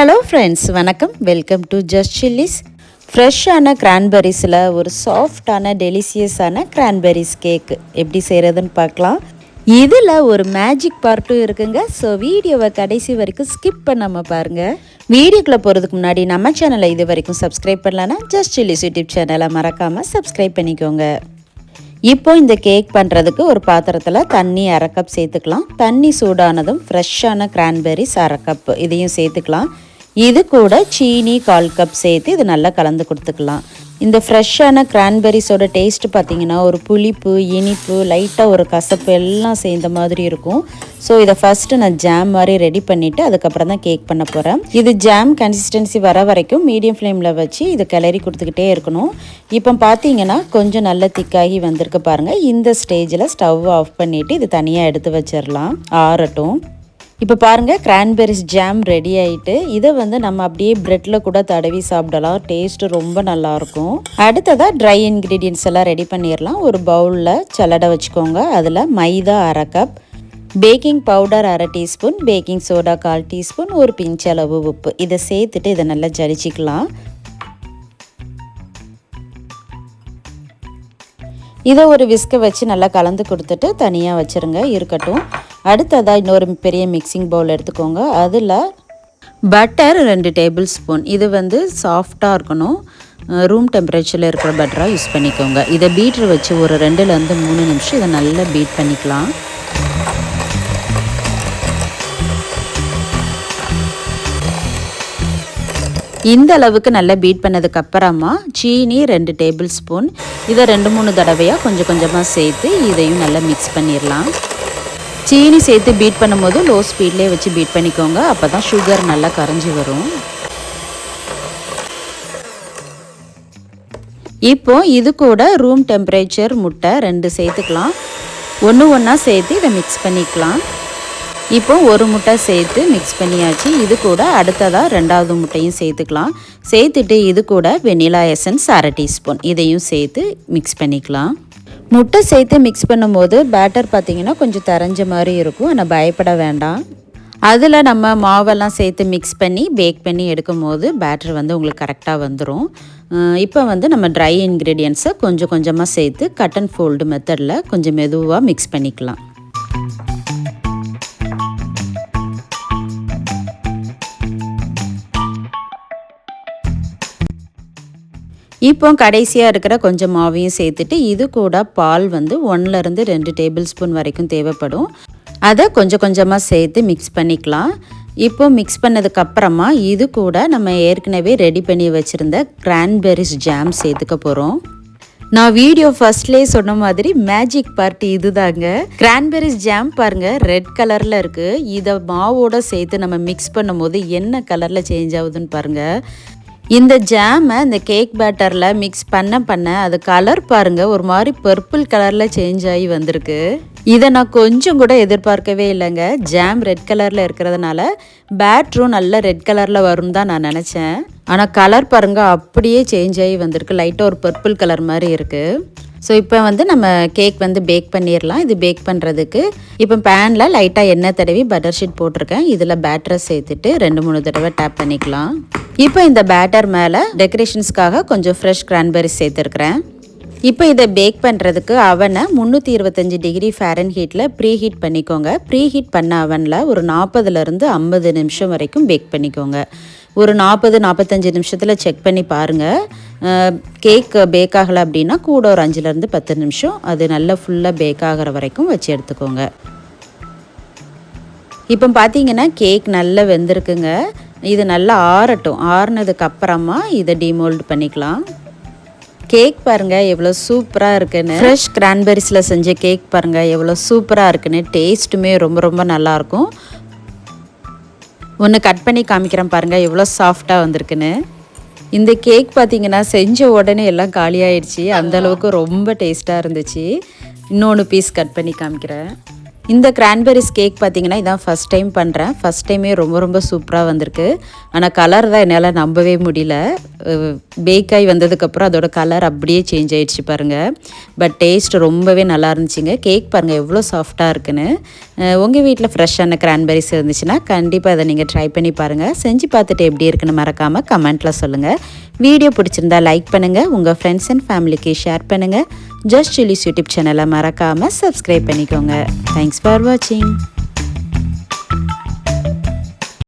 Hello friends, வணக்கம். Welcome to just chillies. ஃப்ரெஷ்ஷான கிரான்பெரிஸில் ஒரு சாஃப்டான டெலிசியஸான கிரான்பெரிஸ் கேக்கு எப்படி செய்கிறதுன்னு பார்க்கலாம். இதில் ஒரு மேஜிக் பார்ட்டும் இருக்குங்க. ஸோ வீடியோவை கடைசி வரைக்கும் ஸ்கிப் பண்ணாமல் பாருங்கள். வீடியோக்குள்ளே போகிறதுக்கு முன்னாடி நம்ம சேனலை இது வரைக்கும் சப்ஸ்கிரைப் பண்ணலன்னா ஜஸ்ட் சில்லிஸ் யூடியூப் சேனலை மறக்காமல் சப்ஸ்கிரைப் பண்ணிக்கோங்க. இப்போ இந்த கேக் பண்ணுறதுக்கு ஒரு பாத்திரத்தில் தண்ணி 1/2 கப் சேர்த்துக்கலாம். தண்ணி சூடானதும் ஃப்ரெஷ்ஷான கிரான்பெரிஸ் 1/2 கப் இதையும் சேர்த்துக்கலாம். இது கூட சீனி 1/4 கப் சேர்த்து இது நல்லா கலந்து கொடுத்துக்கலாம். இந்த ஃப்ரெஷ்ஷான கிரான்பெரிஸோட டேஸ்ட்டு பார்த்திங்கன்னா ஒரு புளிப்பு, இனிப்பு, லைட்டாக ஒரு கசப்பு எல்லாம் சேர்ந்த மாதிரி இருக்கும். ஸோ இதை ஃபஸ்ட்டு நான் ஜாம் மாதிரி ரெடி பண்ணிவிட்டு அதுக்கப்புறம் தான் கேக் பண்ண போகிறேன். இது ஜாம் கன்சிஸ்டன்சி வர வரைக்கும் மீடியம் ஃப்ளேமில் வச்சு இதை கிளறி கொடுத்துக்கிட்டே இருக்கணும். இப்போ பார்த்தீங்கன்னா கொஞ்சம் நல்ல திக்காகி வந்திருக்கு பாருங்கள். இந்த ஸ்டேஜில் ஸ்டவ் ஆஃப் பண்ணிவிட்டு இது தனியாக எடுத்து வச்சிடலாம், ஆறட்டும். இப்போ பாருங்கள், கிரான்பெரிஸ் ஜாம் ரெடி ஆகிட்டு இதை நம்ம அப்படியே ப்ரெட்டில் கூட தடவி சாப்பிடலாம். டேஸ்ட்டு ரொம்ப நல்லாயிருக்கும். அடுத்ததாக ட்ரை இன்க்ரீடியன்ட்ஸ் எல்லாம் ரெடி பண்ணிடலாம். ஒரு பவுலில் சல்லடை வச்சுக்கோங்க. அதில் மைதா 1/2 cup, baking powder 1/2 teaspoon, baking soda 1/4 teaspoon, ஒரு பிஞ்ச் அளவு உப்பு இதை சேர்த்துட்டு இதை நல்லா ஜலிச்சிக்கலாம். இதை ஒரு விஸ்கை வச்சு நல்லா கலந்து கொடுத்துட்டு தனியாக வச்சுருங்க, இருக்கட்டும். அடுத்ததாக இன்னொரு பெரிய மிக்சிங் பவுல் எடுத்துக்கோங்க. அதில் பட்டர் 2 டேபிள் ஸ்பூன். இது சாஃப்டாக இருக்கணும். ரூம் டெம்பரேச்சரில் இருக்கிற பட்டராக யூஸ் பண்ணிக்கோங்க. இதை பீட்ரு வச்சு ஒரு 2லேருந்து 3 நிமிஷம் இதை நல்லா பீட் பண்ணிக்கலாம். இந்த அளவுக்கு நல்லா பீட் பண்ணதுக்கு அப்புறமா சீனி 2 டேபிள் ஸ்பூன். இதை 2-3 தடவையாக கொஞ்சம் கொஞ்சமாக சேர்த்து இதையும் நல்லா மிக்ஸ் பண்ணிடலாம். சீனி சேர்த்து பீட் பண்ணும்போது லோ ஸ்பீட்லேயே வச்சு பீட் பண்ணிக்கோங்க. அப்போ தான் சுகர் நல்லா கரைஞ்சி வரும். இப்போ இது கூட ரூம் டெம்பரேச்சர் முட்டை 2 சேர்த்துக்கலாம். ஒன்றா சேர்த்து இதை மிக்ஸ் பண்ணிக்கலாம். இப்போ ஒரு முட்டை சேர்த்து மிக்ஸ் பண்ணியாச்சு. இது கூட அடுத்ததாக 2வது முட்டையும் சேர்த்துக்கலாம். சேர்த்துட்டு இது கூட வெனிலா எசன்ஸ் 1/2 டீஸ்பூன் இதையும் சேர்த்து மிக்ஸ் பண்ணிக்கலாம். முட்டை சேர்த்து மிக்ஸ் பண்ணும்போது பேட்டர் பார்த்திங்கன்னா கொஞ்சம் தரைஞ்ச மாதிரி இருக்கும். ஆனால் பயப்பட வேண்டாம். அதில் நம்ம மாவெல்லாம் சேர்த்து மிக்ஸ் பண்ணி பேக் பண்ணி எடுக்கும் போது பேட்டர் உங்களுக்கு கரெக்டாக வந்துடும். இப்போ நம்ம ட்ரை இன்க்ரீடியன்ட்ஸை கொஞ்சம் கொஞ்சமாக சேர்த்து கட் அண்ட் ஃபோல்டு மெத்தடில் கொஞ்சம் மெதுவாக மிக்ஸ் பண்ணிக்கலாம். இப்போ கடைசியாக இருக்கிற கொஞ்சம் மாவையும் சேர்த்துட்டு இது கூட பால் 1லேருந்து 2 டேபிள் ஸ்பூன் வரைக்கும் தேவைப்படும். அதை கொஞ்சம் கொஞ்சமாக சேர்த்து மிக்ஸ் பண்ணிக்கலாம். இப்போ மிக்ஸ் பண்ணதுக்கப்புறமா இது கூட நம்ம ஏற்கனவே ரெடி பண்ணி வச்சுருந்த கிரான்பெரிஸ் ஜாம் சேர்த்துக்க போகிறோம். நான் வீடியோ ஃபர்ஸ்ட்லேயே சொன்ன மாதிரி மேஜிக் பார்ட்டி இது தாங்க. கிரான்பெரிஸ் ஜாம் பாருங்கள், ரெட் கலரில் இருக்குது. இதை மாவோடு சேர்த்து நம்ம மிக்ஸ் பண்ணும்போது என்ன கலரில் சேஞ்ச் ஆகுதுன்னு பாருங்கள். இந்த ஜாமை இந்த கேக் பேட்டரில் மிக்ஸ் பண்ண அது கலர் பாருங்கள் ஒரு மாதிரி பர்பிள் கலரில் சேஞ்ச் ஆகி வந்திருக்கு. இதை நான் கொஞ்சம் கூட எதிர்பார்க்கவே இல்லைங்க. ஜாம் ரெட் கலரில் இருக்கிறதுனால பேட்டரும் நல்ல ரெட் கலரில் வரும்னு தான் நான் நினச்சேன். ஆனால் கலர் பாருங்கள் அப்படியே சேஞ்ச் ஆகி வந்திருக்கு. லைட்டாக ஒரு பர்பிள் கலர் மாதிரி இருக்குது. ஸோ இப்போ நம்ம கேக் பேக் பண்ணிடலாம். இது பேக் பண்ணுறதுக்கு இப்போ பேனில் லைட்டாக எண்ணெய் தடவி பட்டர் ஷீட் போட்டிருக்கேன். இதில் பேட்டரை சேர்த்துட்டு 2-3 தடவை டேப் பண்ணிக்கலாம். இப்போ இந்த பேட்டர் மேலே டெக்கரேஷன்ஸ்க்காக கொஞ்சம் ஃப்ரெஷ் கிரான்பெரிஸ் சேர்த்துருக்குறேன். இப்போ இதை பேக் பண்ணுறதுக்கு அவனை 325 டிகிரி ஃபாரன்ஹீட்டில் ப்ரீஹீட் பண்ணிக்கோங்க. ப்ரீஹீட் பண்ண அவனில் ஒரு 40லேருந்து 50 நிமிஷம் வரைக்கும் பேக் பண்ணிக்கோங்க. ஒரு 40-45 நிமிஷத்தில் செக் பண்ணி பாருங்கள். கேக் பேக் ஆகலை அப்படின்னா கூட ஒரு 5லேருந்து 10 நிமிஷம் அது நல்லா ஃபுல்லாக பேக் ஆகிற வரைக்கும் வச்சு எடுத்துக்கோங்க. இப்போ பார்த்தீங்கன்னா கேக் நல்லா வெந்திருக்குங்க. இது நல்லா ஆறட்டும். ஆறுனதுக்கு அப்புறமா இதை டிமோல்ட் பண்ணிக்கலாம். கேக் பாருங்கள் எவ்வளோ சூப்பராக இருக்குன்னு. ஃப்ரெஷ் கிரான்பெரிஸில் செஞ்ச கேக் பாருங்கள் எவ்வளோ சூப்பராக இருக்குன்னு. டேஸ்ட்டுமே ரொம்ப ரொம்ப நல்லாயிருக்கும். ஒன்று கட் பண்ணி காமிக்கிறேன் பாருங்கள் எவ்வளோ சாஃப்டாக வந்திருக்குன்னு. இந்த கேக் பார்த்திங்கன்னா செஞ்ச உடனே எல்லாம் காலியாகிடுச்சு. அந்தளவுக்கு ரொம்ப டேஸ்ட்டாக இருந்துச்சு. இன்னொன்று பீஸ் கட் பண்ணி காமிக்கிறேன். இந்த கிரான்பெரிஸ் கேக் பார்த்தீங்கன்னா இதான் ஃபஸ்ட் டைம் பண்ணுறேன். ஃபஸ்ட் டைமே ரொம்ப சூப்பராக வந்திருக்கு. ஆனால் கலர் தான் என்னால் நம்பவே முடியல. பேக் ஆகி வந்ததுக்கப்புறம் அதோட கலர் அப்படியே சேஞ்ச் ஆகிடுச்சு பாருங்கள். பட் டேஸ்ட் ரொம்பவே நல்லா இருந்துச்சுங்க. கேக் பாருங்கள் எவ்வளோ சாஃப்டாக இருக்குன்னு. உங்கள் வீட்டில் ஃப்ரெஷ்ஷான கிரான்பெரிஸ் இருந்துச்சுன்னா கண்டிப்பாக அதை நீங்கள் ட்ரை பண்ணி பாருங்கள். செஞ்சு பார்த்துட்டு எப்படி இருக்குன்னு மறக்காமல் கமெண்ட்டில் சொல்லுங்கள். வீடியோ பிடிச்சிருந்தா லைக் பண்ணுங்கள், உங்கள் ஃப்ரெண்ட்ஸ் அண்ட் ஃபேமிலிக்கு ஷேர் பண்ணுங்கள். ஜஸ்ட் சில்லிஸ் யூடியூப் சேனலை மறக்காமல் சப்ஸ்கிரைப் பண்ணிக்கோங்க. தேங்க்ஸ் ஃபார் வாட்சிங்.